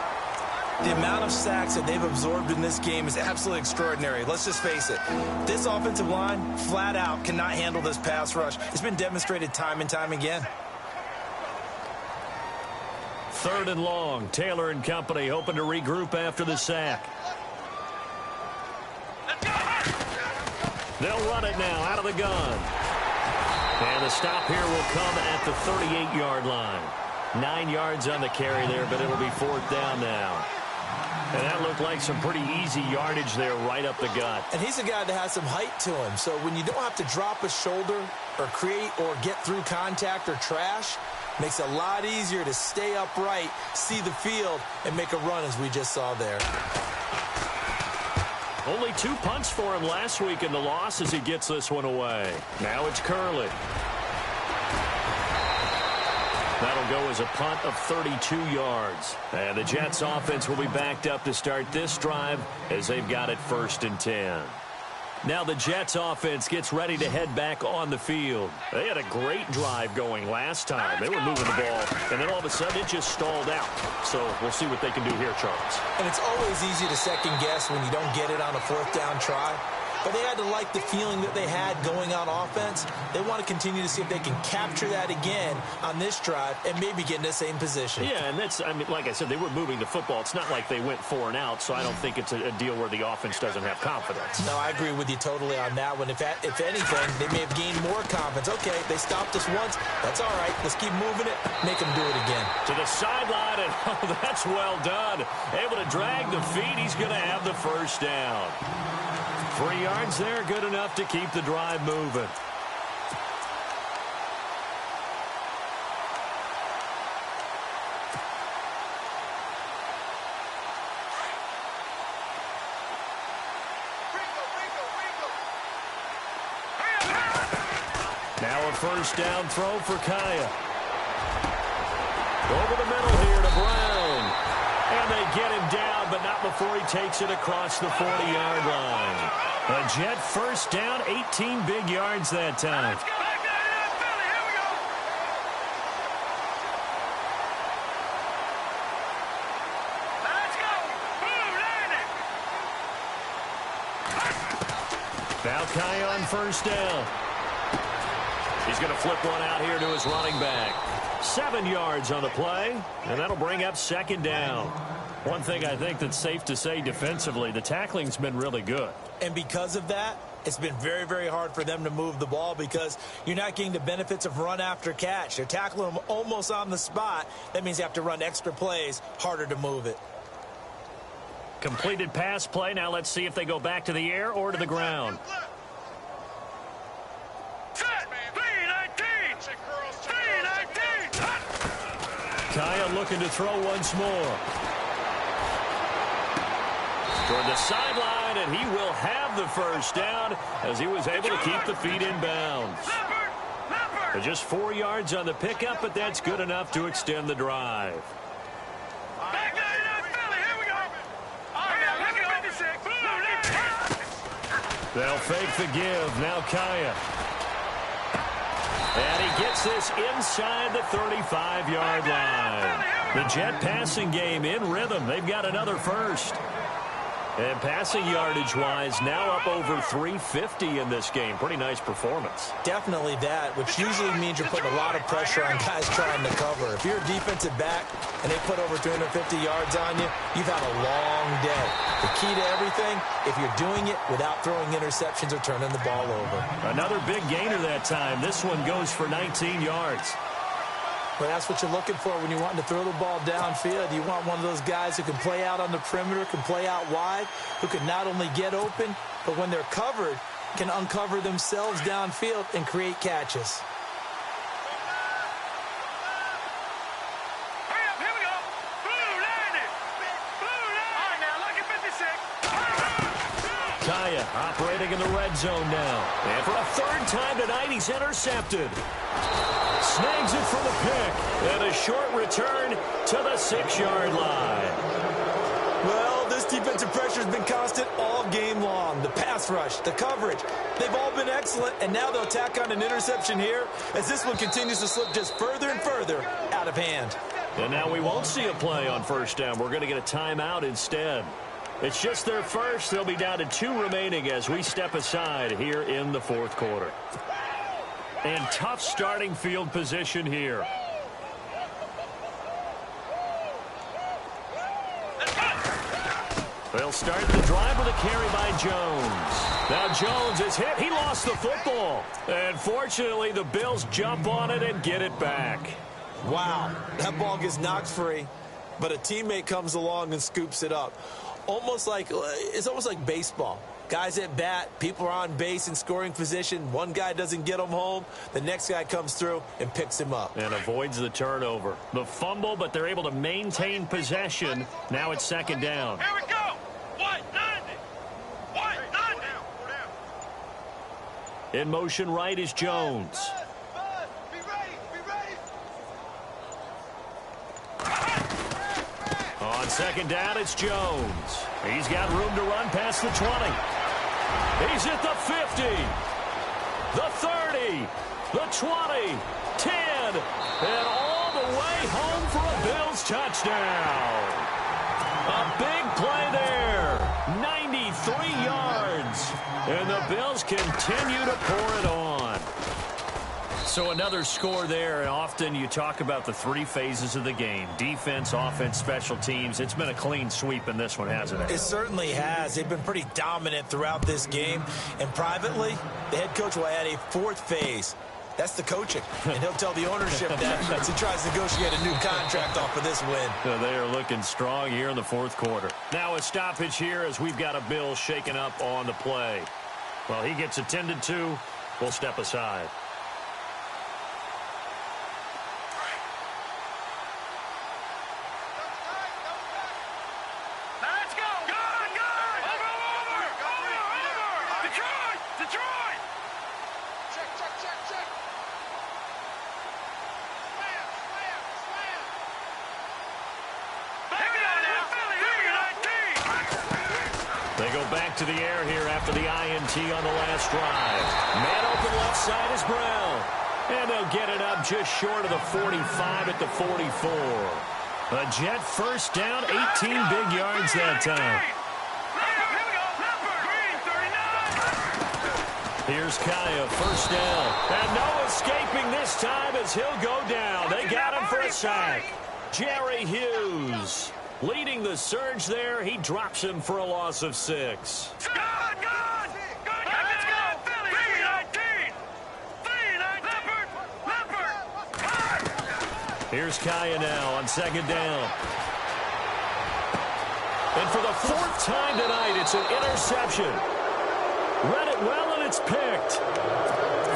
The amount of sacks that they've absorbed in this game is absolutely extraordinary. Let's just face it. This offensive line, flat out, cannot handle this pass rush. It's been demonstrated time and time again. 3rd and long. Taylor and company hoping to regroup after the sack. They'll run it now out of the gun. And the stop here will come at the 38-yard line. 9 yards on the carry there, but it'll be 4th down now. And that looked like some pretty easy yardage there right up the gut. And he's a guy that has some height to him. So when you don't have to drop a shoulder or create or get through contact or trash, makes it a lot easier to stay upright, see the field, and make a run as we just saw there. Only 2 punts for him last week in the loss as he gets this one away. Now it's Curley. That'll go as a punt of 32 yards. And the Jets offense will be backed up to start this drive as they've got it 1st and 10. Now the Jets offense gets ready to head back on the field. They had a great drive going last time. They were moving the ball, and then all of a sudden it just stalled out. So we'll see what they can do here, Charles. And it's always easy to second guess when you don't get it on a 4th down try. But they had to like the feeling that they had going on offense. They want to continue to see if they can capture that again on this drive and maybe get in the same position. Yeah, and that's, I mean, like I said, they were moving the football. It's not like they went 4 and out, so I don't think it's a deal where the offense doesn't have confidence. No, I agree with you totally on that one. If anything, they may have gained more confidence. Okay, they stopped us once. That's all right. Let's keep moving it. Make them do it again. To the sideline, and oh, that's well done. Able to drag the feet. He's going to have the 1st down. 3 yards there, good enough to keep the drive moving. Now a 1st down throw for Kaya. Over the middle here to Brown. And they get him down, but not before he takes it across the 40-yard line. A Jet first down, 18 big yards that time. Now Kai on first down. He's going to flip one out here to his running back. 7 yards on the play, and that'll bring up second down. One thing I think that's safe to say defensively, the tackling's been really good. And because of that, it's been very, very hard for them to move the ball because you're not getting the benefits of run after catch. They're tackling them almost on the spot. That means you have to run extra plays, harder to move it. Completed pass play. Now let's see if they go back to the air or to the ground. Kaya looking to throw once more. Toward the sideline, and he will have the first down as he was able to keep the feet in bounds. Just 4 yards on the pickup, but that's good enough to extend the drive. They'll fake the give. Now Kaya. And he gets this inside the 35-yard line. The Jet passing game in rhythm. They've got another first. And passing yardage-wise, now up over 350 in this game. Pretty nice performance. Definitely that, which usually means you're putting a lot of pressure on guys trying to cover. If you're a defensive back and they put over 250 yards on you, you've had a long day. The key to everything, if you're doing it without throwing interceptions or turning the ball over. Another big gainer that time. This one goes for 19 yards. Well, that's what you're looking for when you're wanting to throw the ball downfield. You want one of those guys who can play out on the perimeter, can play out wide, who can not only get open, but when they're covered, can uncover themselves downfield and create catches. Kaya operating in the red zone now. And for a third time tonight, he's intercepted. Snags it for the pick. And a short return to the 6-yard line. Well, this defensive pressure has been constant all game long. The pass rush, the coverage, they've all been excellent. And now they'll tack on an interception here as this one continues to slip just further and further out of hand. And now we won't see a play on first down. We're going to get a timeout instead. It's just their first. They'll be down to 2 remaining as we step aside here in the fourth quarter. And tough starting field position here. They'll start the drive with a carry by Jones. Now Jones is hit. He lost the football. And fortunately, the Bills jump on it and get it back. Wow, that ball gets knocked free, but a teammate comes along and scoops it up. It's almost like baseball. Guys at bat, people are on base in scoring position. One guy doesn't get him home. The next guy comes through and picks him up. And avoids the turnover. The fumble, but they're able to maintain possession. Now it's second down. Here we go. 190. 190. In motion right is Jones. Be ready. On second down, it's Jones. He's got room to run past the 20. He's at the 50, the 30, the 20, 10, and all the way home for a Bills touchdown. A big play there, 93 yards, and the Bills continue to pour it on. So another score there, and often you talk about the 3 phases of the game. Defense, offense, special teams. It's been a clean sweep in this one, hasn't it? It certainly has. They've been pretty dominant throughout this game. And privately, the head coach will add a 4th phase. That's the coaching. And he'll tell the ownership that as he tries to negotiate a new contract off of this win. So they are looking strong here in the fourth quarter. Now a stoppage here as we've got a Bill shaken up on the play. Well, he gets attended to. We'll step aside. the air here after the INT on the last drive. Man open left side is Brown. And they'll get it up just short of the 45 at the 44. A Jet first down, 18 big yards that time. Here's Kaya, first down. And no escaping this time as he'll go down. They got him for a sack. Jerry Hughes leading the surge there. He drops him for a loss of 6. Here's Kaya now on second down. And for the 4th time tonight, it's an interception. Read it well, and it's picked.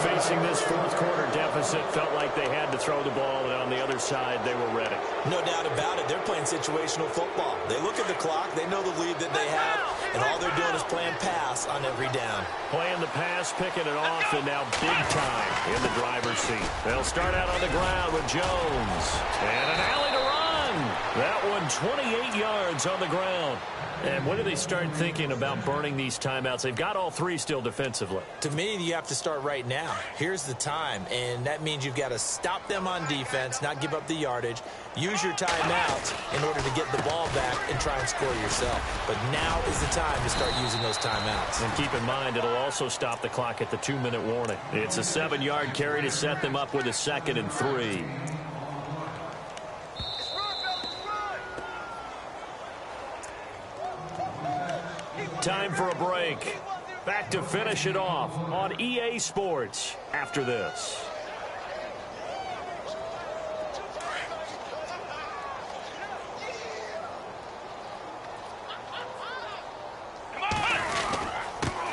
Facing this 4th quarter deficit, felt like they had to throw the ball, and on the other side, they were ready. No doubt about it. They're playing situational football. They look at the clock. They know the lead that they have, and all they're doing is playing pass on every down. Playing the pass, picking it off, and now big time in the driver's seat. They'll start out on the ground with Jones. And an alley to run. That one 28 yards on the ground. And when do they start thinking about burning these timeouts? They've got all 3 still defensively. To me, you have to start right now. Here's the time, and that means you've got to stop them on defense, not give up the yardage, use your timeouts in order to get the ball back and try and score yourself. But now is the time to start using those timeouts. And keep in mind, it'll also stop the clock at the 2-minute warning. It's a 7-yard carry to set them up with a 2nd and 3. Time for a break. Back to finish it off on EA Sports after this.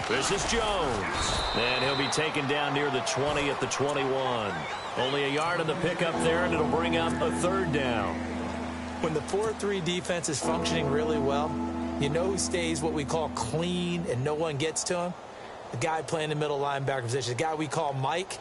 This is Jones. And he'll be taken down near the 20 at the 21. Only a yard on the pickup there, and it'll bring up a 3rd down. When the 4-3 defense is functioning really well, you know who stays what we call clean and no one gets to him? The guy playing the middle linebacker position, the guy we call Mike.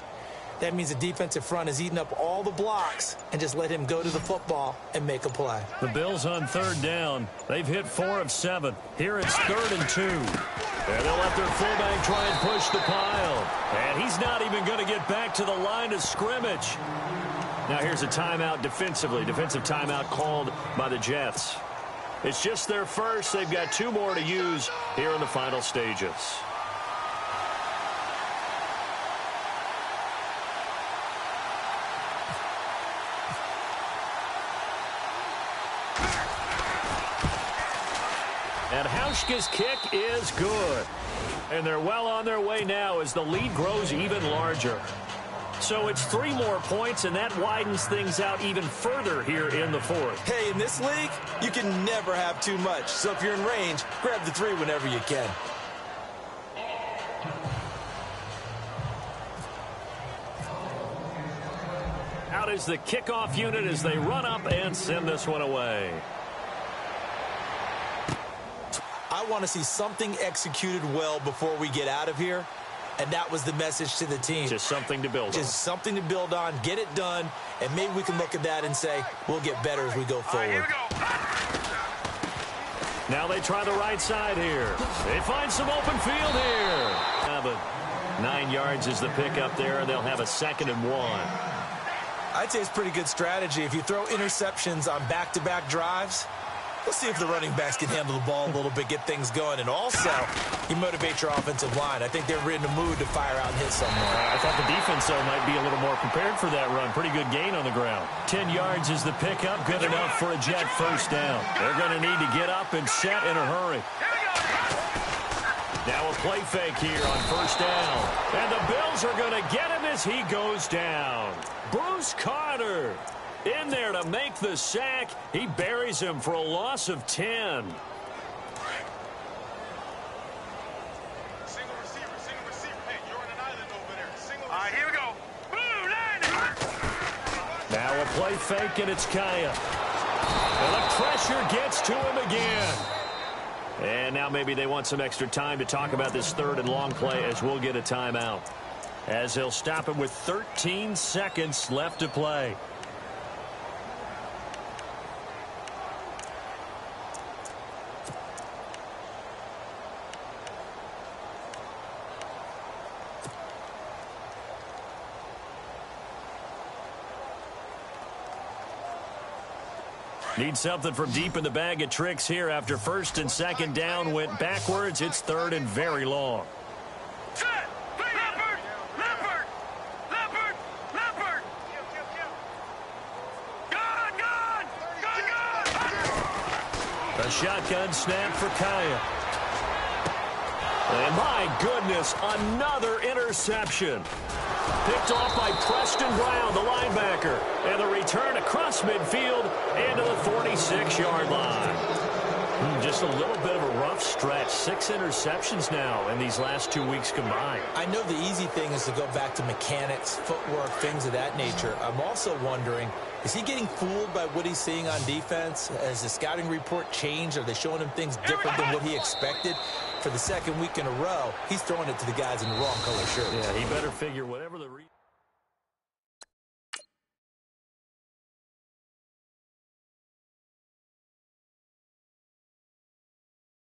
That means the defensive front is eating up all the blocks and just let him go to the football and make a play. The Bills on 3rd down. They've hit 4 of 7. Here it's 3rd and 2. And they'll let their fullback try and push the pile. And he's not even going to get back to the line of scrimmage. Now here's a timeout defensively. Defensive timeout called by the Jets. It's just their first. They've got 2 more to use here in the final stages. And Hauschka's kick is good. And they're well on their way now as the lead grows even larger. So it's 3 more points, and that widens things out even further here in the 4th. Hey, in this league, you can never have too much. So if you're in range, grab the 3 whenever you can. Out is the kickoff unit as they run up and send this one away. I want to see something executed well before we get out of here. And that was the message to the team. Just something to build on. Just something to build on, get it done, and maybe we can look at that and say, we'll get better as we go forward. Here we go. Now they try the right side here. They find some open field here. 9 yards is the pickup there, and they'll have a 2nd and 1. I'd say it's pretty good strategy. If you throw interceptions on back-to-back drives, we'll see if the running backs can handle the ball a little bit, get things going. And also, you motivate your offensive line. I think they're in the mood to fire out and hit somewhere. I thought the defense, though, might be a little more prepared for that run. Pretty good gain on the ground. 10 yards is the pickup. Good enough for a Jet first down. They're going to need to get up and set in a hurry. Now a play fake here on first down. And the Bills are going to get him as he goes down. Bruce Carter in there to make the sack. He buries him for a loss of 10. Single receiver. Hey, you're on an island over there. All right, here we go. Blue line. Now a play fake, and it's Kaya. And the pressure gets to him again. And now maybe they want some extra time to talk about this 3rd and long play as we'll get a timeout. As they'll stop him with 13 seconds left to play. Need something from deep in the bag of tricks here after first and second down went backwards. It's third and very long. Set. Leopard. Leopard. Leopard. Leopard. Gun. A shotgun snap for Kaya. And my goodness, another interception. Picked off by Preston Brown, the linebacker. And the return across midfield into the 46-yard line. Just a little bit of a rough stretch. 6 interceptions now in these last 2 weeks combined. I know the easy thing is to go back to mechanics, footwork, things of that nature. I'm also wondering, is he getting fooled by what he's seeing on defense? Has the scouting report changed? Are they showing him things different than what he expected? For the second week in a row, he's throwing it to the guys in the wrong color shirt. Yeah, he better figure whatever the